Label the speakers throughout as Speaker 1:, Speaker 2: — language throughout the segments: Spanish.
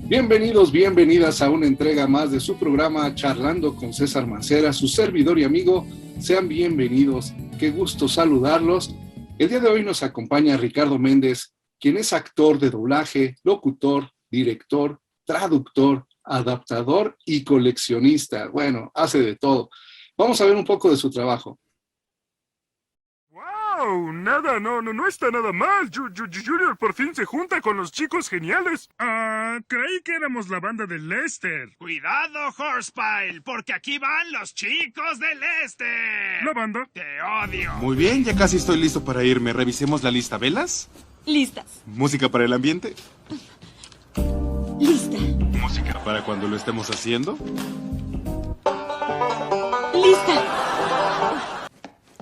Speaker 1: Bienvenidos, bienvenidas a una entrega más de su programa Charlando con César Mancera, su servidor y amigo. Sean bienvenidos, qué gusto saludarlos. El día de hoy nos acompaña Ricardo Méndez, quien es actor de doblaje, locutor, director, traductor, adaptador y coleccionista. Bueno, hace de todo. Vamos a ver un poco de su trabajo.
Speaker 2: ¡Wow! No está nada mal. Junior por fin se junta con los chicos geniales. Creí que éramos la banda de Lester.
Speaker 3: ¡Cuidado, Horsepile! Porque aquí van los chicos de Lester.
Speaker 2: ¿La banda?
Speaker 3: ¡Te odio!
Speaker 4: Muy bien, ya casi estoy listo para irme. ¿Revisemos la lista? ¿Velas?
Speaker 5: Listas.
Speaker 4: ¿Música para el ambiente?
Speaker 5: Lista.
Speaker 4: ¿Música para cuando lo estemos haciendo?
Speaker 5: Lista.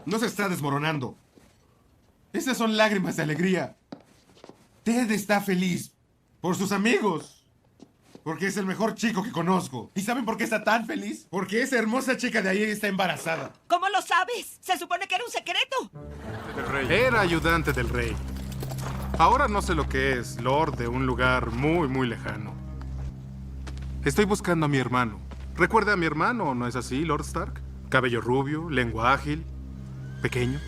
Speaker 6: No se está desmoronando. Esas son lágrimas de alegría. Ted está feliz por sus amigos. Porque es el mejor chico que conozco. ¿Y saben por qué está tan feliz? Porque esa hermosa chica de ahí está embarazada.
Speaker 5: ¿Cómo lo sabes? Se supone que era un secreto.
Speaker 2: Era ayudante del rey. Ahora no sé lo que es, Lord de un lugar muy, muy lejano. Estoy buscando a mi hermano. ¿Recuerda a mi hermano, no es así, Lord Stark? Cabello rubio, lengua ágil, pequeño.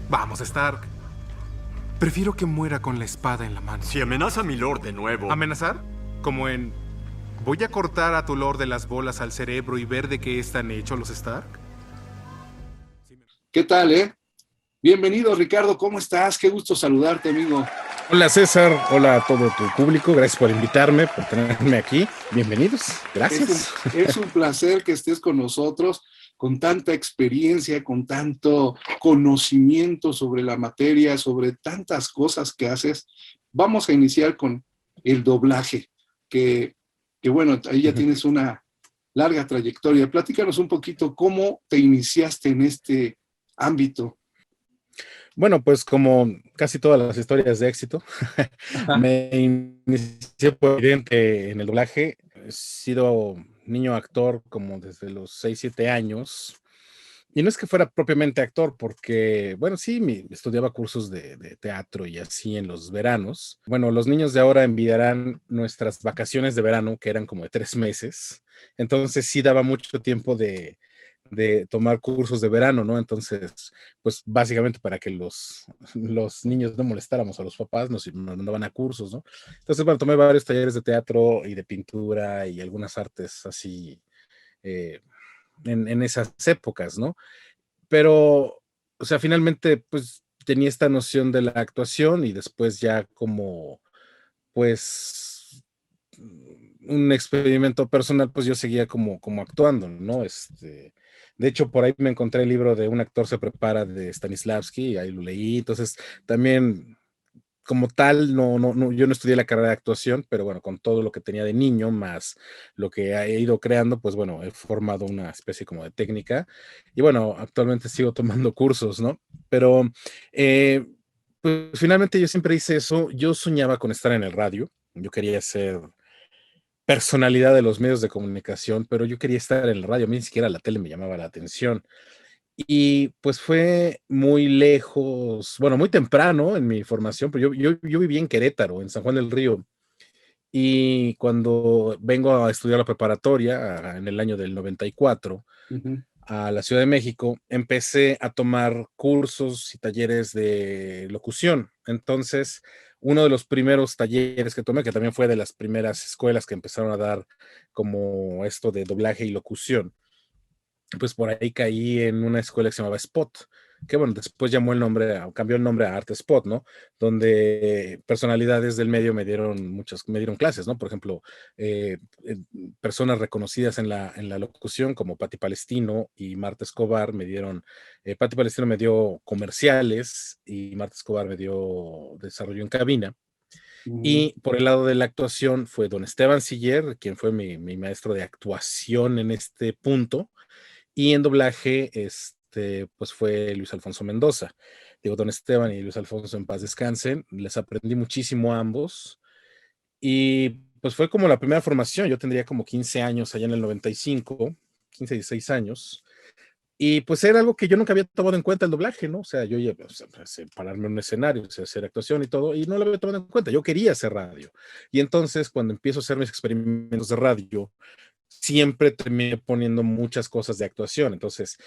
Speaker 2: Vamos, Stark. Prefiero que muera con la espada en la mano.
Speaker 7: Si amenaza a mi lord de nuevo...
Speaker 2: ¿Amenazar? Como en... ¿Voy a cortar a tu lord de las bolas al cerebro y ver de qué están hechos los Stark?
Speaker 1: ¿Qué tal, Bienvenido, Ricardo, ¿cómo estás? Qué gusto saludarte, amigo.
Speaker 8: Hola César, hola a todo tu público, gracias por invitarme, por tenerme aquí, bienvenidos, gracias.
Speaker 1: Es un placer que estés con nosotros, con tanta experiencia, con tanto conocimiento sobre la materia, sobre tantas cosas que haces. Vamos a iniciar con el doblaje, que bueno, ahí ya tienes una larga trayectoria. Platícanos un poquito cómo te iniciaste en este ámbito.
Speaker 8: Bueno, pues como casi todas las historias de éxito, me inicié por evidente en el doblaje. He sido niño actor como desde los 6, 7 años. Y no es que fuera propiamente actor, porque, bueno, sí, estudiaba cursos de teatro y así en los veranos. Bueno, los niños de ahora envidiarán nuestras vacaciones de verano, que eran como de 3 meses. Entonces sí daba mucho tiempo de tomar cursos de verano, ¿no? Entonces, pues básicamente para que los niños no molestáramos a los papás, nos mandaban a cursos, ¿no? Entonces, bueno, tomé varios talleres de teatro y de pintura y algunas artes así en esas épocas, ¿no? Pero, o sea, finalmente, pues tenía esta noción de la actuación y después ya como, pues, un experimento personal, pues yo seguía como actuando, ¿no? De hecho, por ahí me encontré el libro de Un actor se prepara de Stanislavski, ahí lo leí, entonces también como tal, no, yo no estudié la carrera de actuación, pero bueno, con todo lo que tenía de niño, más lo que he ido creando, pues bueno, he formado una especie como de técnica y bueno, actualmente sigo tomando cursos, ¿no? Pero eh, pues finalmente yo siempre hice eso, yo soñaba con estar en el radio, yo quería ser personalidad de los medios de comunicación, pero yo quería estar en el radio, a mí ni siquiera la tele me llamaba la atención. Y pues fue muy lejos, bueno, muy temprano en mi formación, pero yo viví en Querétaro, en San Juan del Río, y cuando vengo a estudiar la preparatoria en el año del 94 a la Ciudad de México, empecé a tomar cursos y talleres de locución. Entonces, uno de los primeros talleres que tomé, que también fue de las primeras escuelas que empezaron a dar como esto de doblaje y locución, pues por ahí caí en una escuela que se llamaba Spot, que bueno, después cambió el nombre a Arte Spot, ¿no? Donde personalidades del medio me dieron clases, ¿no? Por ejemplo, personas reconocidas en la locución como Patti Palestino y Marta Escobar Patti Palestino me dio comerciales y Marta Escobar me dio desarrollo en cabina. Y por el lado de la actuación fue don Esteban Siller, quien fue mi maestro de actuación en este punto. Y en doblaje, pues fue Luis Alfonso Mendoza. Digo, don Esteban y Luis Alfonso en paz descansen. Les aprendí muchísimo a ambos. Y pues fue como la primera formación. Yo tendría como 15 años allá en el 95, 15, 16 años. Y pues era algo que yo nunca había tomado en cuenta el doblaje, ¿no? O sea, yo ya o sea, sé pararme en un escenario, sé hacer actuación y todo, y no lo había tomado en cuenta. Yo quería hacer radio. Y entonces, cuando empiezo a hacer mis experimentos de radio, siempre terminé poniendo muchas cosas de actuación. Entonces,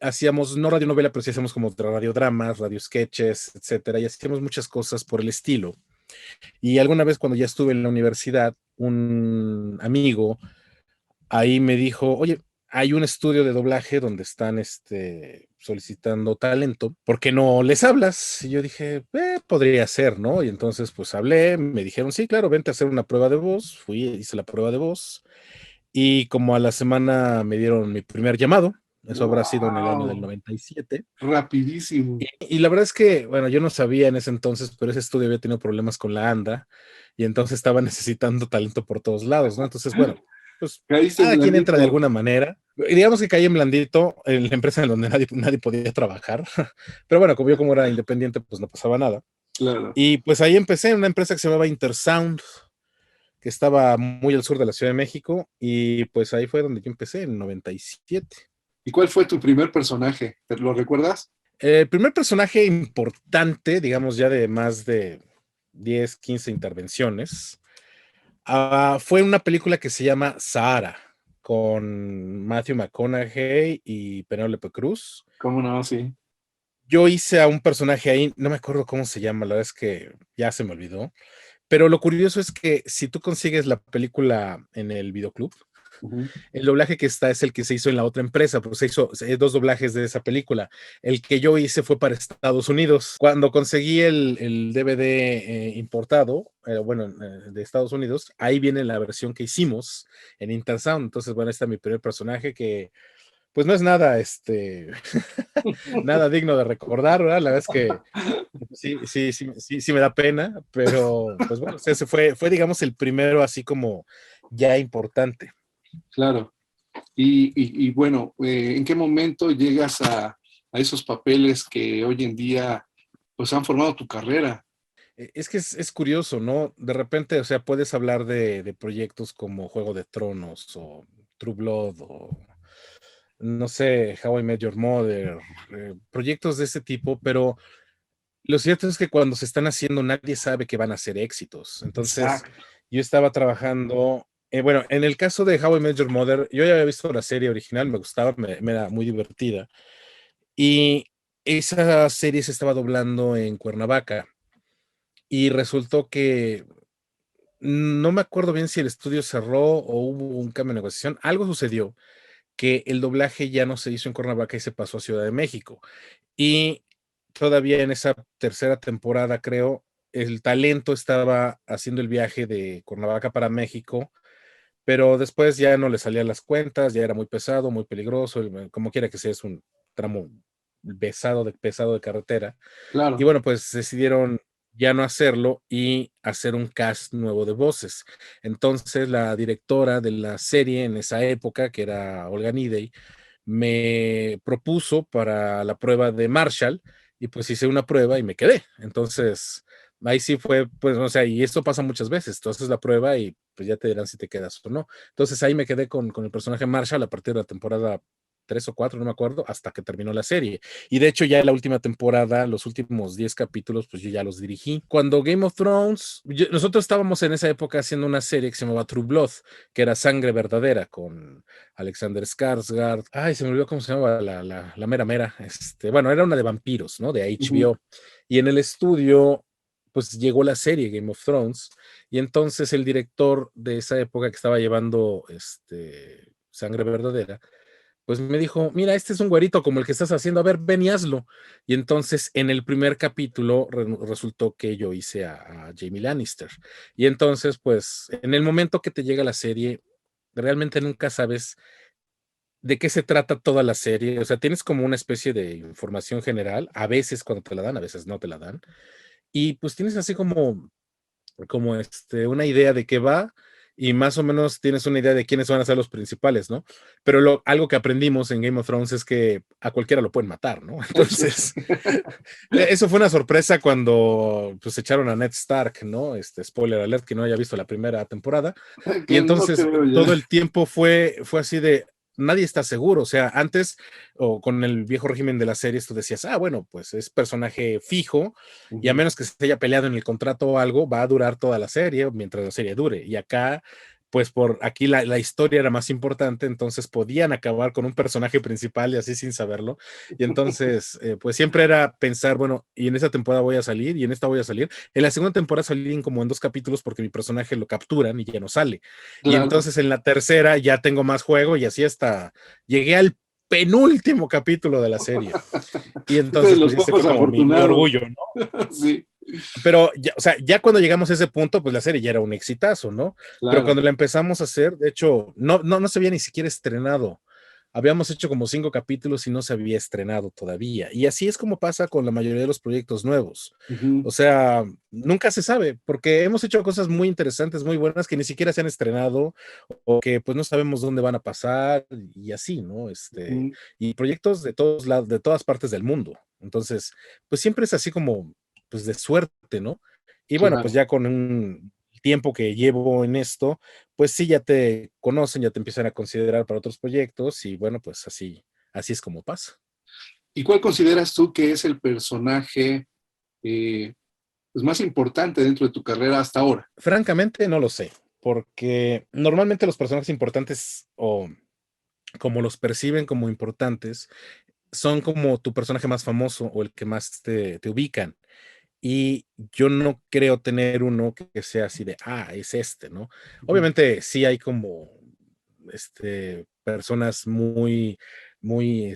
Speaker 8: hacíamos, no radionovela, pero sí hacíamos como radiodramas, radio sketches, etcétera, y hacíamos muchas cosas por el estilo. Y alguna vez cuando ya estuve en la universidad, un amigo ahí me dijo, oye, hay un estudio de doblaje donde están solicitando talento, ¿por qué no les hablas? Y yo dije, podría ser, ¿no? Y entonces pues hablé, me dijeron, sí, claro, vente a hacer una prueba de voz, fui, hice la prueba de voz y como a la semana me dieron mi primer llamado, eso habrá sido en el año del
Speaker 1: Wow,
Speaker 8: 97.
Speaker 1: rapidísimo.
Speaker 8: Y la verdad es que, bueno, yo no sabía en ese entonces, pero ese estudio había tenido problemas con la ANDA y entonces estaba necesitando talento por todos lados, ¿no? Entonces, bueno, pues
Speaker 1: Caíste
Speaker 8: cada quien entra de
Speaker 1: blandito.
Speaker 8: alguna manera. Y digamos que caí en blandito en la empresa en donde nadie podía trabajar. Pero bueno, como yo como era independiente, pues no pasaba nada.
Speaker 1: Claro.
Speaker 8: Y pues ahí empecé en una empresa que se llamaba Intersound, que estaba muy al sur de la Ciudad de México. Y pues ahí fue donde yo empecé, en el 97.
Speaker 1: ¿Y cuál fue tu primer personaje? ¿Te lo recuerdas?
Speaker 8: El primer personaje importante, digamos ya de más de 10, 15 intervenciones, fue una película que se llama Sahara, con Matthew McConaughey y Penélope Cruz.
Speaker 1: ¿Cómo no? Sí.
Speaker 8: Yo hice a un personaje ahí, no me acuerdo cómo se llama, la verdad es que ya se me olvidó, pero lo curioso es que si tú consigues la película en el videoclub,
Speaker 1: Ujú.
Speaker 8: el doblaje que está es el que se hizo en la otra empresa, pues se hizo dos doblajes de esa película. El que yo hice fue para Estados Unidos. Cuando conseguí el DVD importado, bueno, de Estados Unidos, ahí viene la versión que hicimos en Intersound. Entonces, bueno, este es mi primer personaje que, pues no es nada, nada digno de recordar, ¿verdad? La verdad es que sí me da pena, pero pues bueno, ese fue, digamos, el primero así como ya importante.
Speaker 1: Claro. Y bueno, ¿en qué momento llegas a esos papeles que hoy en día pues han formado tu carrera?
Speaker 8: Es que es curioso, ¿no? De repente, o sea, puedes hablar de proyectos como Juego de Tronos o True Blood o, no sé, How I Met Your Mother, proyectos de ese tipo, pero lo cierto es que cuando se están haciendo nadie sabe que van a ser éxitos. Entonces,
Speaker 1: Exacto.
Speaker 8: yo estaba trabajando, bueno, en el caso de How I Met Your Mother, yo ya había visto la serie original, me gustaba, me era muy divertida, y esa serie se estaba doblando en Cuernavaca. Y resultó que no me acuerdo bien si el estudio cerró o hubo un cambio de negociación. Algo sucedió que el doblaje ya no se hizo en Cuernavaca y se pasó a Ciudad de México. Y todavía en esa tercera temporada, creo, el talento estaba haciendo el viaje de Cuernavaca para México, pero después ya no le salían las cuentas, ya era muy pesado, muy peligroso, como quiera que sea, es un tramo pesado de carretera. Y
Speaker 1: Claro.
Speaker 8: bueno, pues decidieron ya no hacerlo y hacer un cast nuevo de voces. Entonces, la directora de la serie en esa época, que era Olga Nidey, me propuso para la prueba de Marshall y pues hice una prueba y me quedé. Entonces, ahí sí fue, pues, o sea, y esto pasa muchas veces. Tú haces la prueba y pues ya te dirán si te quedas o no. Entonces, ahí me quedé con el personaje Marshall a partir de la temporada 3 o 4, no me acuerdo, hasta que terminó la serie. Y de hecho, ya en la última temporada, los últimos 10 capítulos, pues yo ya los dirigí. Cuando Game of Thrones, nosotros estábamos en esa época haciendo una serie que se llamaba True Blood, que era Sangre Verdadera, con Alexander Skarsgård. Ay, se me olvidó cómo se llamaba la mera mera. Bueno, era una de vampiros, ¿no? De
Speaker 1: Ujú.
Speaker 8: HBO. Y en el estudio, pues llegó la serie Game of Thrones. Y entonces el director de esa época que estaba llevando Sangre Verdadera, pues me dijo, mira, este es un güerito como el que estás haciendo, a ver, ven y hazlo. Y entonces en el primer capítulo resultó que yo hice a Jamie Lannister. Y entonces, pues, en el momento que te llega la serie, realmente nunca sabes de qué se trata toda la serie. O sea, tienes como una especie de información general, a veces cuando te la dan, a veces no te la dan. Y pues tienes así como una idea de qué va y más o menos tienes una idea de quiénes van a ser los principales, ¿no? Pero algo que aprendimos en Game of Thrones es que a cualquiera lo pueden matar, ¿no? Entonces, eso fue una sorpresa cuando pues echaron a Ned Stark, ¿no? Spoiler alert, que no haya visto la primera temporada. Y
Speaker 1: Que no
Speaker 8: entonces
Speaker 1: creo ya.
Speaker 8: todo el tiempo fue así de, nadie está seguro. O sea, antes, o con el viejo régimen de las series, tú decías, bueno, pues es personaje fijo, y a menos que se haya peleado en el contrato o algo, va a durar toda la serie mientras la serie dure. Y acá, pues por aquí la historia era más importante, entonces podían acabar con un personaje principal y así sin saberlo. Y entonces, pues siempre era pensar, bueno, y en esta temporada voy a salir, y en esta voy a salir. En la segunda temporada salí como en 2 capítulos porque mi personaje lo capturan y ya no sale. Y
Speaker 1: Claro.
Speaker 8: entonces en la tercera ya tengo más juego y así hasta llegué al penúltimo capítulo de la serie. Y
Speaker 1: Es de
Speaker 8: entonces,
Speaker 1: los
Speaker 8: pues ese
Speaker 1: pocos
Speaker 8: fue como mi
Speaker 1: afortunados.
Speaker 8: orgullo, ¿no?
Speaker 1: Sí,
Speaker 8: Pero, ya, o sea, ya cuando llegamos a ese punto, pues la serie ya era un exitazo, ¿no? Pero
Speaker 1: claro.
Speaker 8: cuando la empezamos a hacer, de hecho, no se había ni siquiera estrenado. Habíamos hecho como 5 capítulos y no se había estrenado todavía. Y así es como pasa con la mayoría de los proyectos nuevos.
Speaker 1: Ujú.
Speaker 8: O sea, nunca se sabe, porque hemos hecho cosas muy interesantes, muy buenas, que ni siquiera se han estrenado o que pues no sabemos dónde van a pasar y así, ¿no?
Speaker 1: Ujú.
Speaker 8: Y proyectos de todos lados, de todas partes del mundo. Entonces, pues siempre es así como, pues de suerte, ¿no? Y bueno, pues
Speaker 1: Claro.
Speaker 8: ya con un tiempo que llevo en esto, pues sí, ya te conocen, ya te empiezan a considerar para otros proyectos y bueno, pues así es como pasa.
Speaker 1: ¿Y cuál consideras tú que es el personaje eh, pues más importante dentro de tu carrera hasta ahora?
Speaker 8: Francamente, no lo sé, porque normalmente los personajes importantes o como los perciben como importantes son como tu personaje más famoso o el que más te ubican. Y yo no creo tener uno que sea así de, es este, ¿no?
Speaker 1: Ujú.
Speaker 8: Obviamente sí hay como, personas muy, muy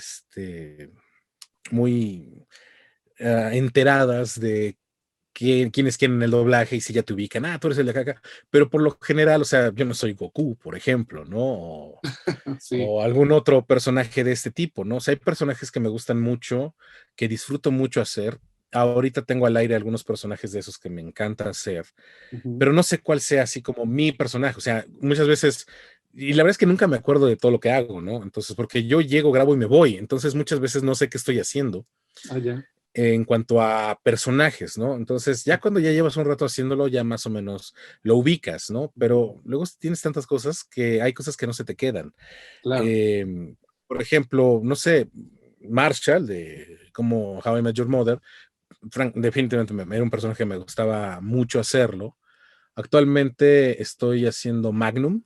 Speaker 8: enteradas de quiénes quieren el doblaje y si ya te ubican, tú eres el de acá, pero por lo general, o sea, yo no soy Goku, por ejemplo, ¿no?
Speaker 1: Sí.
Speaker 8: O algún otro personaje de este tipo, ¿no? O sea, hay personajes que me gustan mucho, que disfruto mucho hacer. Ahorita tengo al aire algunos personajes de esos que me encanta hacer,
Speaker 1: Ujú.
Speaker 8: pero no sé cuál sea así como mi personaje. O sea, muchas veces, y la verdad es que nunca me acuerdo de todo lo que hago, ¿no? Entonces, porque yo llego, grabo y me voy, entonces muchas veces no sé qué estoy haciendo
Speaker 1: Ah, ya.
Speaker 8: en cuanto a personajes, ¿no? Entonces, ya cuando ya llevas un rato haciéndolo, ya más o menos lo ubicas, ¿no? Pero luego tienes tantas cosas que hay cosas que no se te quedan.
Speaker 1: Claro.
Speaker 8: Em, por ejemplo, no sé, Marshall de como How I Met Your Mother, definitivamente era un personaje que me gustaba mucho hacerlo. Actualmente estoy haciendo Magnum,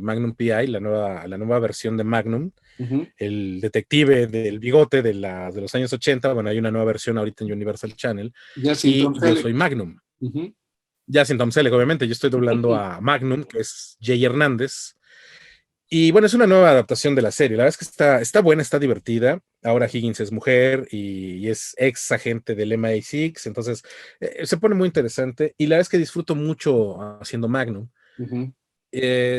Speaker 8: Magnum PI, la nueva versión de Magnum,
Speaker 1: Ujú.
Speaker 8: el detective del bigote de los años 80. Bueno, hay una nueva versión ahorita en Universal Channel
Speaker 1: Ya sin Tom
Speaker 8: y yo
Speaker 1: Selleck.
Speaker 8: soy Magnum.
Speaker 1: Ujú.
Speaker 8: Ya sin Tom Selleck, obviamente, yo estoy doblando a Magnum, que es Jay Hernández. Y bueno, es una nueva adaptación de la serie. La verdad es que está buena, está divertida. Ahora Higgins es mujer y es ex agente del MI6, entonces se pone muy interesante. Y la verdad es que disfruto mucho haciendo Magnum.
Speaker 1: Ujú.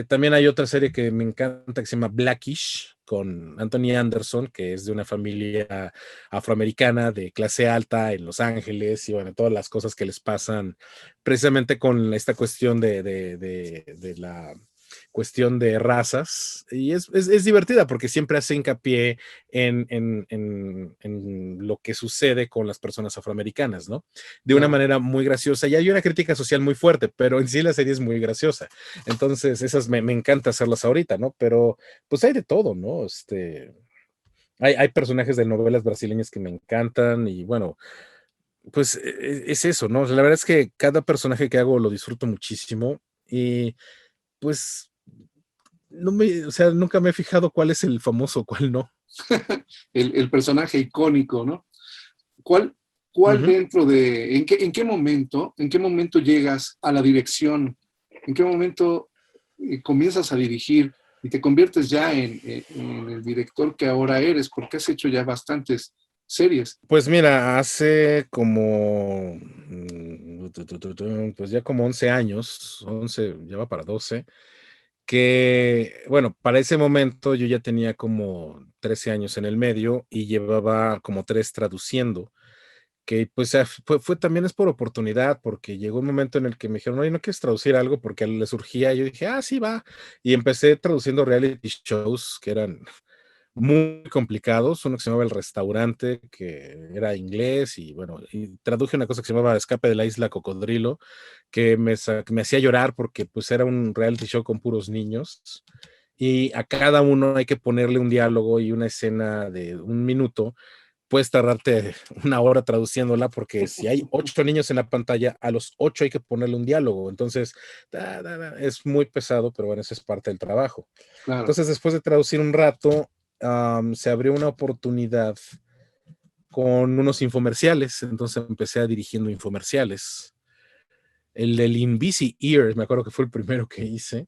Speaker 8: También hay otra serie que me encanta que se llama Blackish, con Anthony Anderson, que es de una familia afroamericana de clase alta en Los Ángeles y bueno, todas las cosas que les pasan precisamente con esta cuestión de la cuestión de razas. Y es divertida porque siempre hace hincapié en lo que sucede con las personas afroamericanas, ¿no? De una
Speaker 1: Claro.
Speaker 8: manera muy graciosa. Y hay una crítica social muy fuerte, pero en sí la serie es muy graciosa. Entonces, esas me encanta hacerlas ahorita, ¿no? Pero pues hay de todo, ¿no? Hay personajes de novelas brasileñas que me encantan y bueno, pues es eso, ¿no? O sea, la verdad es que cada personaje que hago lo disfruto muchísimo y pues o sea, nunca me he fijado cuál es el famoso, cuál no.
Speaker 1: El personaje icónico, ¿no? ¿Cuál, cuál
Speaker 8: Ujú.
Speaker 1: dentro de, en qué momento llegas a la dirección? ¿En qué momento comienzas a dirigir y te conviertes ya en el director que ahora eres? Porque has hecho ya bastantes series.
Speaker 8: Pues mira, hace como, pues ya como 11 años, 11, ya va para 12, que, bueno, para ese momento yo ya tenía como 13 años en el medio y llevaba como 3 traduciendo, que pues fue también es por oportunidad, porque llegó un momento en el que me dijeron, oye, ¿no quieres traducir algo? Porque le surgía, yo dije, sí, va, y empecé traduciendo reality shows que eran muy complicados, uno que se llamaba El Restaurante, que era inglés, y bueno, y traduje una cosa que se llamaba Escape de la Isla Cocodrilo, que me hacía llorar porque pues era un reality show con puros niños, y a cada uno hay que ponerle un diálogo y una escena de 1 minuto. Puedes tardarte 1 hora traduciéndola porque si hay 8 niños en la pantalla, a los 8 hay que ponerle un diálogo. Entonces, es muy pesado, pero bueno, eso es parte del trabajo.
Speaker 1: Claro.
Speaker 8: Entonces, después de traducir un rato, se abrió una oportunidad con unos infomerciales. Entonces empecé a dirigiendo infomerciales. El del Invisi Ear, me acuerdo que fue el primero que hice.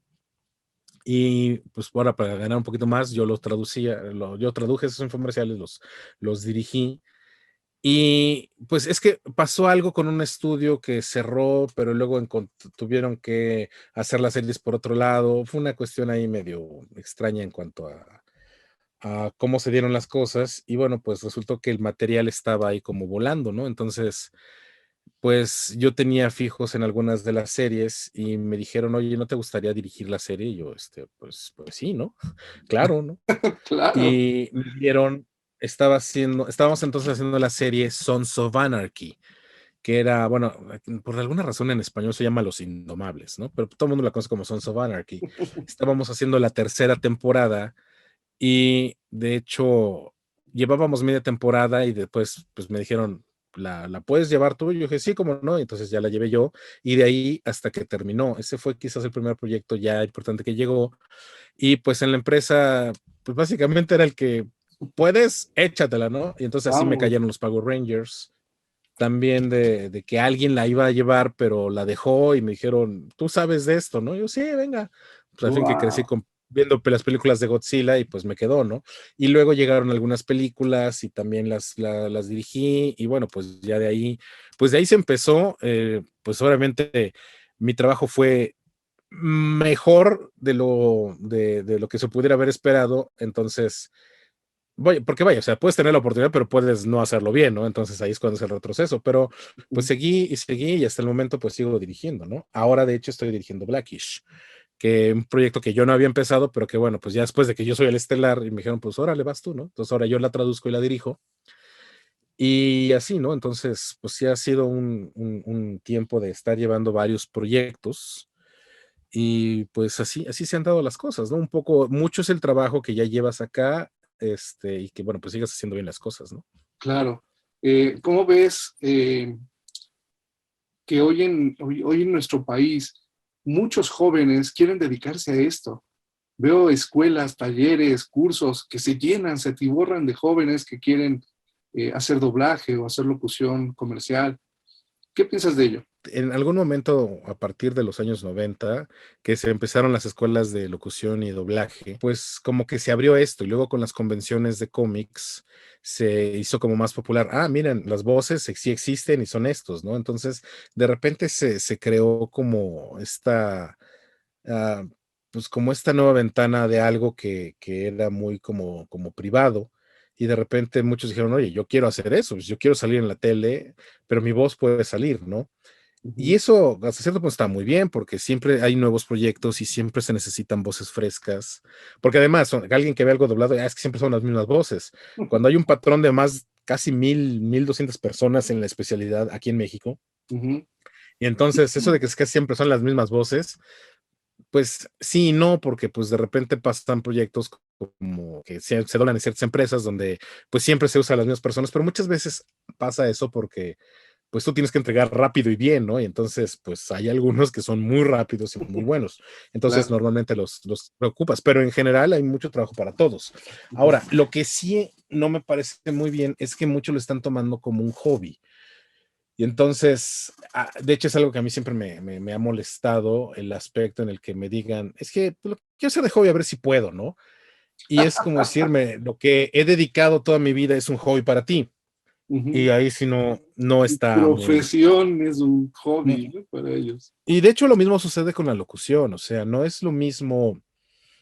Speaker 8: Y pues ahora para ganar un poquito más, yo los traducía, yo traduje esos infomerciales, los dirigí. Y pues es que pasó algo con un estudio que cerró, pero luego tuvieron que hacer las series por otro lado. Fue una cuestión ahí medio extraña en cuanto a cómo se dieron las cosas. Y bueno, pues resultó que el material estaba ahí como volando, ¿no? Entonces, pues yo tenía fijos en algunas de las series y me dijeron, oye, ¿no te gustaría dirigir la serie? Y yo, pues sí, ¿no? Claro, ¿no?
Speaker 1: Claro.
Speaker 8: Y me dieron, estábamos entonces haciendo la serie Sons of Anarchy, que era, bueno, por alguna razón en español se llama Los Indomables, ¿no? Pero todo el mundo la conoce como Sons of Anarchy. Estábamos haciendo la tercera temporada y de hecho llevábamos media temporada y después pues me dijeron, ¿la puedes llevar tú? Y yo dije, sí, cómo no. Y entonces ya la llevé yo y de ahí hasta que terminó. Ese fue quizás el primer proyecto ya importante que llegó. Y pues en la empresa, pues básicamente era el que puedes, échatela, ¿no? Y entonces así me
Speaker 1: Vamos.
Speaker 8: cayeron los Power Rangers. También de que alguien la iba a llevar, pero la dejó y me dijeron, tú sabes de esto, ¿no? Yo, sí, venga. Pues al fin que crecí
Speaker 1: Wow.
Speaker 8: viendo las películas de Godzilla y pues me quedó, ¿no? Y luego llegaron algunas películas y también las dirigí y bueno, pues ya de ahí, pues de ahí se empezó, pues obviamente mi trabajo fue mejor de lo que se pudiera haber esperado. Entonces, porque vaya, o sea, puedes tener la oportunidad, pero puedes no hacerlo bien, ¿no? Entonces ahí es cuando es el retroceso. Pero pues seguí y hasta el momento pues sigo dirigiendo, ¿no? Ahora de hecho estoy dirigiendo Blackish, que un proyecto que yo no había empezado, pero que bueno, pues ya después de que yo soy el estelar y me dijeron, pues órale, vas tú, ¿no? Entonces ahora yo la traduzco y la dirijo. Y así, ¿no? Entonces, pues sí ha sido un tiempo de estar llevando varios proyectos. Y pues así se han dado las cosas, ¿no? Un poco, mucho es el trabajo que ya llevas acá, y que bueno, pues sigas haciendo bien las cosas, ¿no?
Speaker 1: Claro. ¿Cómo ves que hoy en nuestro país muchos jóvenes quieren dedicarse a esto? Veo escuelas, talleres, cursos que se llenan, se atiborran de jóvenes que quieren hacer doblaje o hacer locución comercial. ¿Qué piensas de ello?
Speaker 8: En algún momento, a partir de los años 90, que se empezaron las escuelas de locución y doblaje, pues como que se abrió esto y luego con las convenciones de cómics se hizo como más popular. Ah, miren, las voces sí existen y son estos, ¿no? Entonces, de repente se creó como ah, pues como esta nueva ventana de algo que era muy como privado. Y de repente muchos dijeron, oye, yo quiero hacer eso, pues yo quiero salir en la tele, pero mi voz puede salir, ¿no? Y
Speaker 1: Ujú.
Speaker 8: eso hasta cierto punto está muy bien, porque siempre hay nuevos proyectos y siempre se necesitan voces frescas. Porque además, alguien que ve algo doblado, es que siempre son las mismas voces. Cuando hay un patrón de más, casi 1,200 personas en la especialidad aquí en México,
Speaker 1: Ujú.
Speaker 8: y entonces eso de que es que siempre son las mismas voces, pues sí y no, porque pues de repente pasan proyectos como que se doblan en ciertas empresas donde pues siempre se usan las mismas personas, pero muchas veces pasa eso porque pues tú tienes que entregar rápido y bien, ¿no? Y entonces, pues hay algunos que son muy rápidos y muy buenos. Entonces,
Speaker 1: Claro.
Speaker 8: normalmente los preocupas, pero en general hay mucho trabajo para todos.
Speaker 1: Ujú.
Speaker 8: Ahora, lo que sí no me parece muy bien es que muchos lo están tomando como un hobby. Y entonces, de hecho, es algo que a mí siempre me ha molestado el aspecto en el que me digan, es que pues, lo quiero hacer de hobby a ver si puedo, ¿no? Y es como decirme, lo que he dedicado toda mi vida es un hobby para ti. Y
Speaker 1: Ujú.
Speaker 8: ahí sí no está muy.
Speaker 1: Profesión es un hobby, ¿no? Para ellos.
Speaker 8: Y de hecho lo mismo sucede con la locución, o sea, no es lo mismo,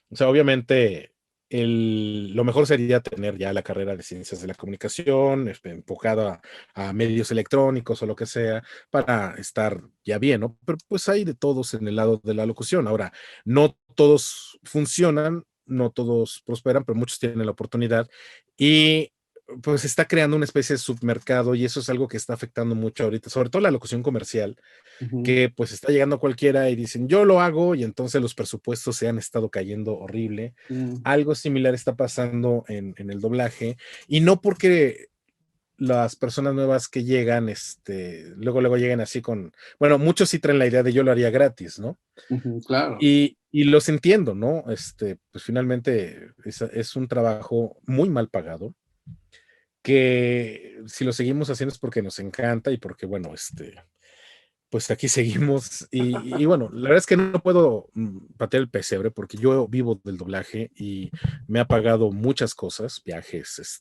Speaker 8: o sea, obviamente lo mejor sería tener ya la carrera de ciencias de la comunicación, enfocada a medios electrónicos o lo que sea, para estar ya bien, ¿no? Pero pues hay de todos en el lado de la locución. Ahora, no todos funcionan, no todos prosperan, pero muchos tienen la oportunidad. Y pues está creando una especie de submercado y eso es algo que está afectando mucho ahorita, sobre todo la locución comercial, que pues está llegando a cualquiera y dicen, yo lo hago y entonces los presupuestos se han estado cayendo horrible. Algo similar está pasando en el doblaje y no porque las personas nuevas que llegan, luego llegan así con, bueno, muchos sí traen la idea de yo lo haría gratis, ¿no?
Speaker 1: Claro.
Speaker 8: Y los entiendo, ¿no? Pues finalmente es un trabajo muy mal pagado, que si lo seguimos haciendo es porque nos encanta y porque, bueno, pues aquí seguimos. Y bueno, la verdad es que no puedo patear el pesebre porque yo vivo del doblaje y me ha pagado muchas cosas, viajes,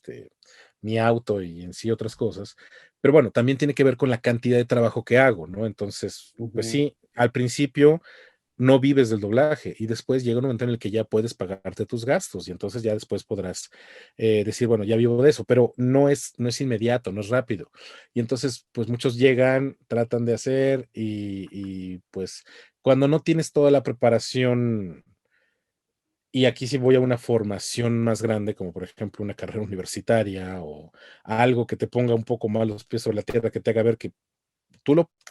Speaker 8: mi auto y en sí otras cosas. Pero bueno, también tiene que ver con la cantidad de trabajo que hago, ¿no? Entonces, pues sí, al principio no vives del doblaje y después llega un momento en el que ya puedes pagarte tus gastos y entonces ya después podrás decir, bueno, ya vivo de eso, pero no es inmediato, no es rápido. Y entonces, pues muchos llegan, tratan de hacer pues cuando no tienes toda la preparación, y aquí sí voy a una formación más grande, como por ejemplo una carrera universitaria o algo que te ponga un poco más los pies sobre la tierra, que te haga ver que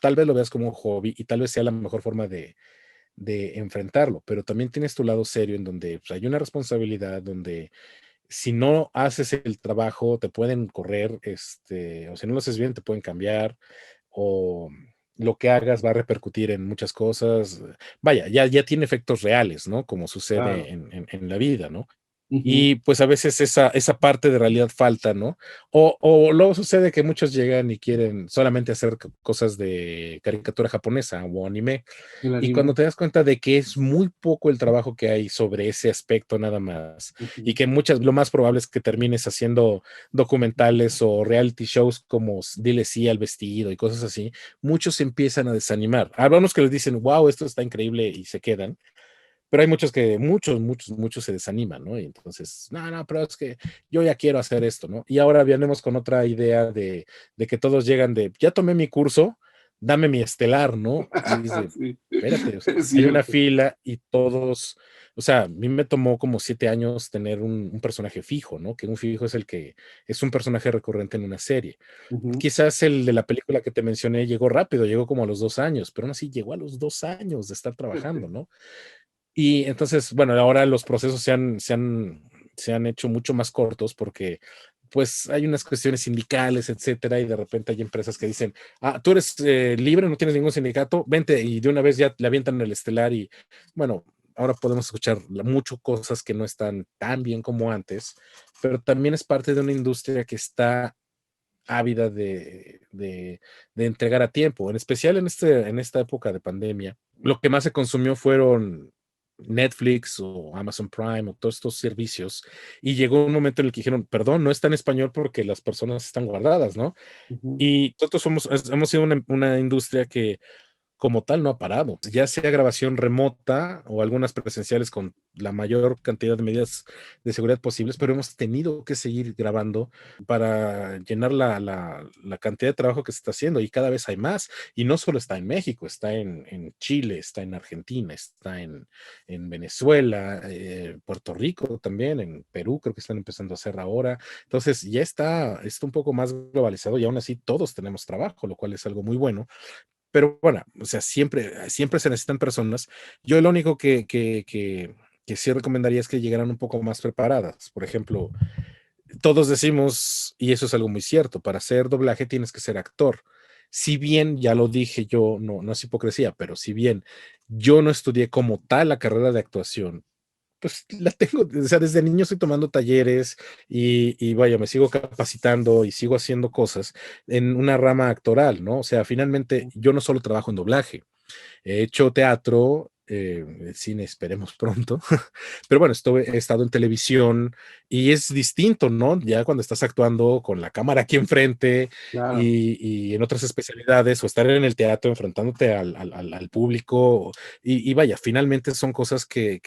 Speaker 8: tal vez lo veas como un hobby y tal vez sea la mejor forma de enfrentarlo, pero también tienes tu lado serio en donde pues, hay una responsabilidad, donde si no haces el trabajo te pueden correr, o si no lo haces bien te pueden cambiar, o lo que hagas va a repercutir en muchas cosas. Vaya, ya tiene efectos reales, ¿no? Como sucede
Speaker 1: Claro.
Speaker 8: en la vida, ¿no?
Speaker 1: Ujú.
Speaker 8: Y pues a veces esa parte de realidad falta, ¿no? O luego sucede que muchos llegan y quieren solamente hacer cosas de caricatura japonesa o anime,
Speaker 1: El
Speaker 8: y cuando
Speaker 1: anime.
Speaker 8: te das cuenta de que es muy poco el trabajo que hay sobre ese aspecto nada más, y
Speaker 1: Ujú.
Speaker 8: que lo más probable es que termines haciendo documentales o reality shows como Dile sí al vestido y cosas así, muchos se empiezan a desanimar. Algunos que les dicen, wow, esto está increíble y se quedan, pero hay muchos se desaniman, ¿no? Y entonces, no, pero es que yo ya quiero hacer esto, ¿no? Y ahora vienemos con otra idea de que todos llegan ya tomé mi curso, dame mi estelar, ¿no? Y dice,
Speaker 1: Sí,
Speaker 8: espérate, o sea,
Speaker 1: es
Speaker 8: hay una
Speaker 1: cierto.
Speaker 8: fila y todos, o sea, a mí me tomó como 7 años tener un personaje fijo, ¿no? Que un fijo es el que es un personaje recurrente en una serie.
Speaker 1: Ujú.
Speaker 8: Quizás el de la película que te mencioné llegó rápido, llegó como a los 2 años, pero aún así llegó a los 2 años de estar trabajando, ¿no? Y entonces, bueno, ahora los procesos se han hecho mucho más cortos porque pues hay unas cuestiones sindicales, etcétera, y de repente hay empresas que dicen, tú eres libre, no tienes ningún sindicato, vente, y de una vez ya le avientan el estelar y bueno, ahora podemos escuchar mucho cosas que no están tan bien como antes, pero también es parte de una industria que está ávida de entregar a tiempo, en especial en esta época de pandemia. Lo que más se consumió fueron Netflix o Amazon Prime o todos estos servicios, y llegó un momento en el que dijeron, perdón, no está en español porque las personas están guardadas, ¿no?
Speaker 1: Ujú.
Speaker 8: Y nosotros hemos sido una industria que como tal no ha parado, ya sea grabación remota o algunas presenciales con la mayor cantidad de medidas de seguridad posibles, pero hemos tenido que seguir grabando para llenar la cantidad de trabajo que se está haciendo y cada vez hay más. Y no solo está en México, está en Chile, está en Argentina, está en Venezuela, Puerto Rico también, en Perú creo que están empezando a hacer ahora. Entonces ya está un poco más globalizado y aún así todos tenemos trabajo, lo cual es algo muy bueno, pero bueno, o sea, siempre se necesitan personas. Yo lo único que sí recomendaría es que llegaran un poco más preparadas. Por ejemplo, todos decimos, y eso es algo muy cierto, para hacer doblaje tienes que ser actor. Si bien, ya lo dije yo, no es hipocresía, pero si bien yo no estudié como tal la carrera de actuación, pues la tengo, o sea, desde niño estoy tomando talleres y vaya, me sigo capacitando y sigo haciendo cosas en una rama actoral, ¿no? O sea, finalmente yo no solo trabajo en doblaje, he hecho teatro, cine, esperemos pronto, pero bueno, he estado en televisión y es distinto, ¿no? Ya cuando estás actuando con la cámara aquí enfrente
Speaker 1: Claro.
Speaker 8: y en otras especialidades o estar en el teatro enfrentándote al público y vaya, finalmente son cosas que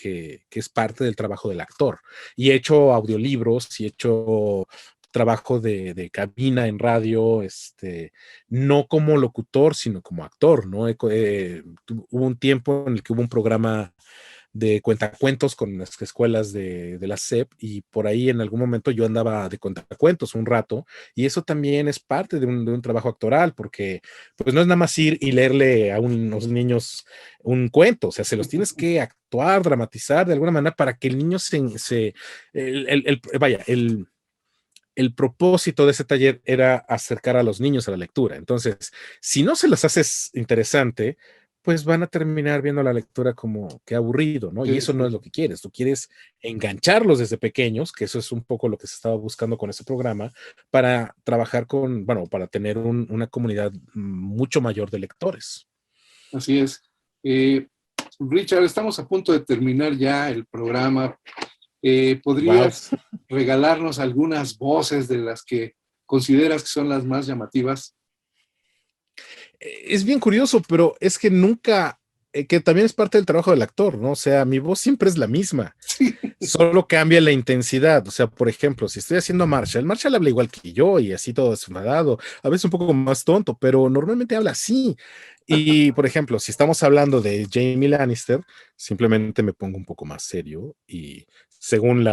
Speaker 8: es parte del trabajo del actor. Y he hecho audiolibros y he hecho trabajo de cabina en radio, no como locutor, sino como actor, ¿no? Hubo un tiempo en el que hubo un programa de cuentacuentos con las escuelas de la SEP y por ahí en algún momento yo andaba de cuentacuentos un rato y eso también es parte de un trabajo actoral porque pues no es nada más ir y leerle a unos niños un cuento, o sea, se los tienes que actuar, dramatizar de alguna manera para que el niño vaya, el propósito de ese taller era acercar a los niños a la lectura. Entonces, si no se las haces interesante, pues van a terminar viendo la lectura como que aburrido, ¿no? Y eso no es lo que quieres. Tú quieres engancharlos desde pequeños, que eso es un poco lo que se estaba buscando con ese programa, para trabajar bueno, para tener una comunidad mucho mayor de lectores.
Speaker 1: Así es. Richard, estamos a punto de terminar ya el programa. ¿Podrías regalarnos algunas voces de las que consideras que son las más llamativas?
Speaker 8: Es bien curioso, pero es que nunca, que también es parte del trabajo del actor, ¿no? O sea, mi voz siempre es la misma,
Speaker 1: Sí.
Speaker 8: solo cambia la intensidad. O sea, por ejemplo, si estoy haciendo a Marshall habla igual que yo y así todo desfadado, a veces un poco más tonto, pero normalmente habla así. Y, por ejemplo, si estamos hablando de Jamie Lannister, simplemente me pongo un poco más serio y según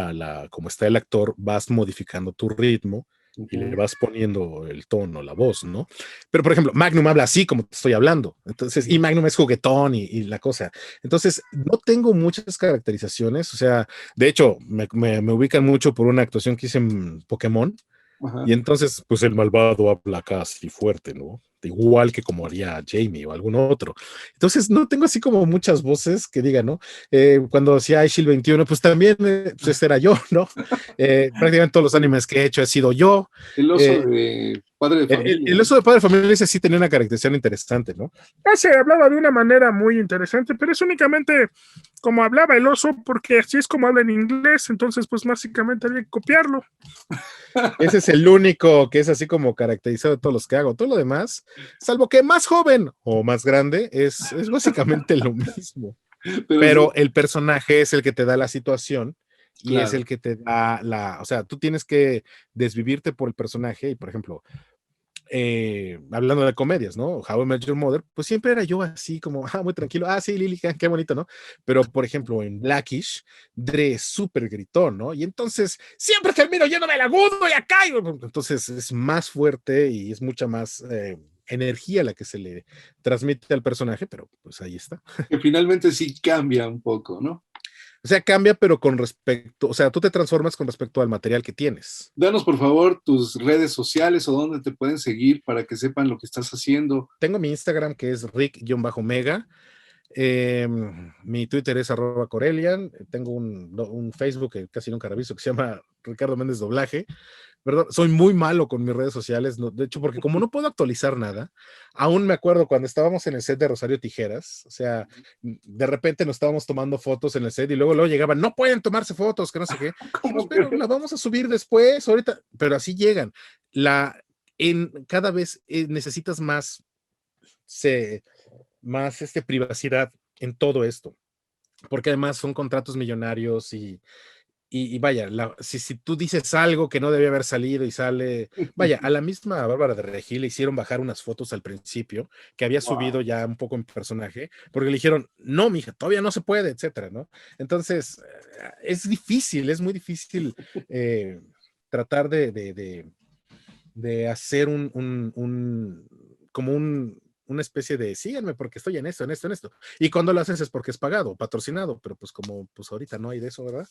Speaker 8: como está el actor, vas modificando tu ritmo y le vas poniendo el tono, la voz, ¿no? Pero, por ejemplo, Magnum habla así como te estoy hablando. Entonces, y Magnum es juguetón y la cosa. Entonces, no tengo muchas caracterizaciones. O sea, de hecho, me ubican mucho por una actuación que hice en Pokémon.
Speaker 1: Ajá.
Speaker 8: Y entonces, pues el malvado habla casi fuerte, ¿no? Igual que como haría Jamie o algún otro. Entonces, no tengo así como muchas voces que digan, ¿no? Cuando hacía iShield 21, pues también, pues este era yo, ¿no? Prácticamente todos los animes que he hecho he sido yo.
Speaker 1: El oso de Padre de Familia.
Speaker 8: El oso de Padre de Familia ese sí tenía una caracterización interesante, ¿no?
Speaker 9: Se hablaba de una manera muy interesante, pero es únicamente como hablaba el oso, porque así es como habla en inglés, entonces pues básicamente había que copiarlo.
Speaker 8: Ese es el único que es así como caracterizado de todos los que hago. Todo lo demás, salvo que más joven o más grande, es básicamente lo mismo. Pero el personaje es el que te da la situación y es el que te da o sea, tú tienes que desvivirte por el personaje y, por ejemplo, hablando de comedias, ¿no? How I Met Your Mother, pues siempre era yo así como, muy tranquilo, sí, Lily, qué bonito, ¿no? Pero, por ejemplo, en Blackish, Dre es súper gritón, ¿no? Y entonces siempre termino yéndome al agudo y acá, entonces es más fuerte y es mucha más energía la que se le transmite al personaje, pero pues ahí está.
Speaker 1: Que finalmente sí cambia un poco, ¿no?
Speaker 8: O sea, cambia, pero con respecto, o sea, tú te transformas con respecto al material que tienes.
Speaker 1: Danos, por favor, tus redes sociales o dónde te pueden seguir para que sepan lo que estás haciendo.
Speaker 8: Tengo mi Instagram que es rick-mega. Mi Twitter es @Corelian. Tengo un Facebook que casi nunca reviso que se llama Ricardo Méndez Doblaje. Perdón, soy muy malo con mis redes sociales, de hecho, porque como no puedo actualizar nada, aún me acuerdo cuando estábamos en el set de Rosario Tijeras, o sea, de repente nos estábamos tomando fotos en el set y luego llegaban, no pueden tomarse fotos, que no sé qué, pero las vamos a subir después, ahorita, pero así llegan. Cada vez necesitas más privacidad en todo esto, porque además son contratos millonarios y vaya, si tú dices algo que no debía haber salido y sale, vaya, a la misma Bárbara de Regil le hicieron bajar unas fotos al principio que había subido ya un poco en personaje, porque le dijeron, no, mija, todavía no se puede, etcétera, ¿no? Entonces, es difícil, es muy difícil tratar de hacer como una especie de síganme porque estoy en esto. Y cuando lo haces es porque es pagado, patrocinado, pero pues como pues ahorita no hay de eso, ¿verdad?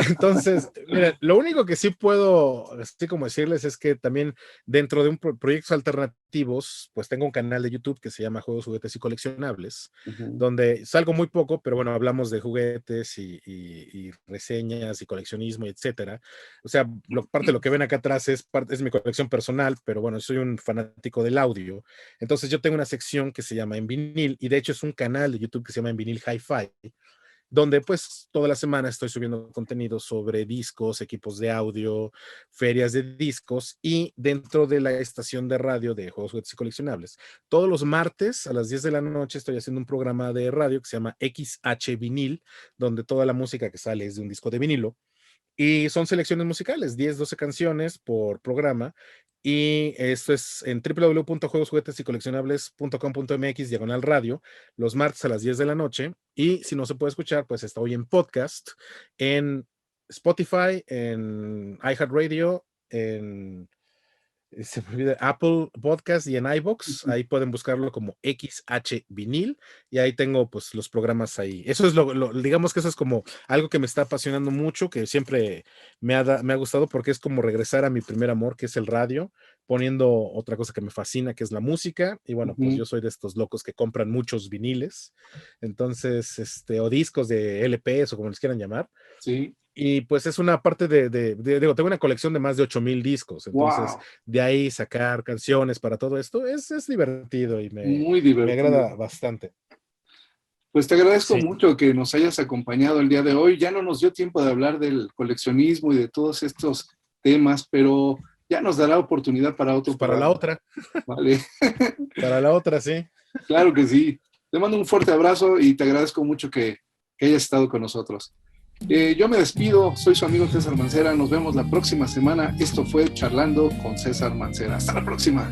Speaker 8: Entonces, mira, lo único que sí puedo, así como decirles es que también dentro de un proyectos alternativos, pues tengo un canal de YouTube que se llama Juegos, Juguetes y Coleccionables, donde salgo muy poco, pero bueno, hablamos de juguetes y reseñas y coleccionismo, y etcétera. O sea, parte de lo que ven acá atrás es mi colección personal, pero bueno, soy un fanático del audio. Entonces yo tengo una sección que se llama En Vinil, y de hecho es un canal de YouTube que se llama En Vinil Hi-Fi, donde pues toda la semana estoy subiendo contenido sobre discos, equipos de audio, ferias de discos y dentro de la estación de radio de Juegos, Juguetes y Coleccionables. Todos los martes a las 10 de la noche estoy haciendo un programa de radio que se llama XH Vinil, donde toda la música que sale es de un disco de vinilo. Y son selecciones musicales, 10, 12 canciones por programa, Y esto es en www.juegosjuguetesycoleccionables.com.mx/radio, los martes a las 10 de la noche. Y si no se puede escuchar, pues está hoy en podcast, en Spotify, en iHeartRadio, en se me olvida, Apple Podcast y en iVoox. Ahí pueden buscarlo como XH Vinil y ahí tengo pues los programas ahí. Eso es digamos que eso es como algo que me está apasionando mucho, que siempre me ha gustado, porque es como regresar a mi primer amor, que es el radio, poniendo otra cosa que me fascina, que es la música. Y bueno, pues yo soy de estos locos que compran muchos viniles, entonces, o discos de LPs o como les quieran llamar.
Speaker 1: Sí.
Speaker 8: Y pues es una parte digo, tengo una colección de más de 8,000 discos, entonces de ahí sacar canciones para todo esto es divertido y
Speaker 1: muy divertido.
Speaker 8: Me agrada bastante.
Speaker 1: Pues te agradezco mucho que nos hayas acompañado el día de hoy. Ya no nos dio tiempo de hablar del coleccionismo y de todos estos temas, pero ya nos dará oportunidad para otro.
Speaker 8: Pues para la otra.
Speaker 1: Vale.
Speaker 8: Para la otra, sí.
Speaker 1: Claro que sí. Te mando un fuerte abrazo y te agradezco mucho que hayas estado con nosotros. Yo me despido, soy su amigo César Mancera, nos vemos la próxima semana. Esto fue Charlando con César Mancera. Hasta la próxima.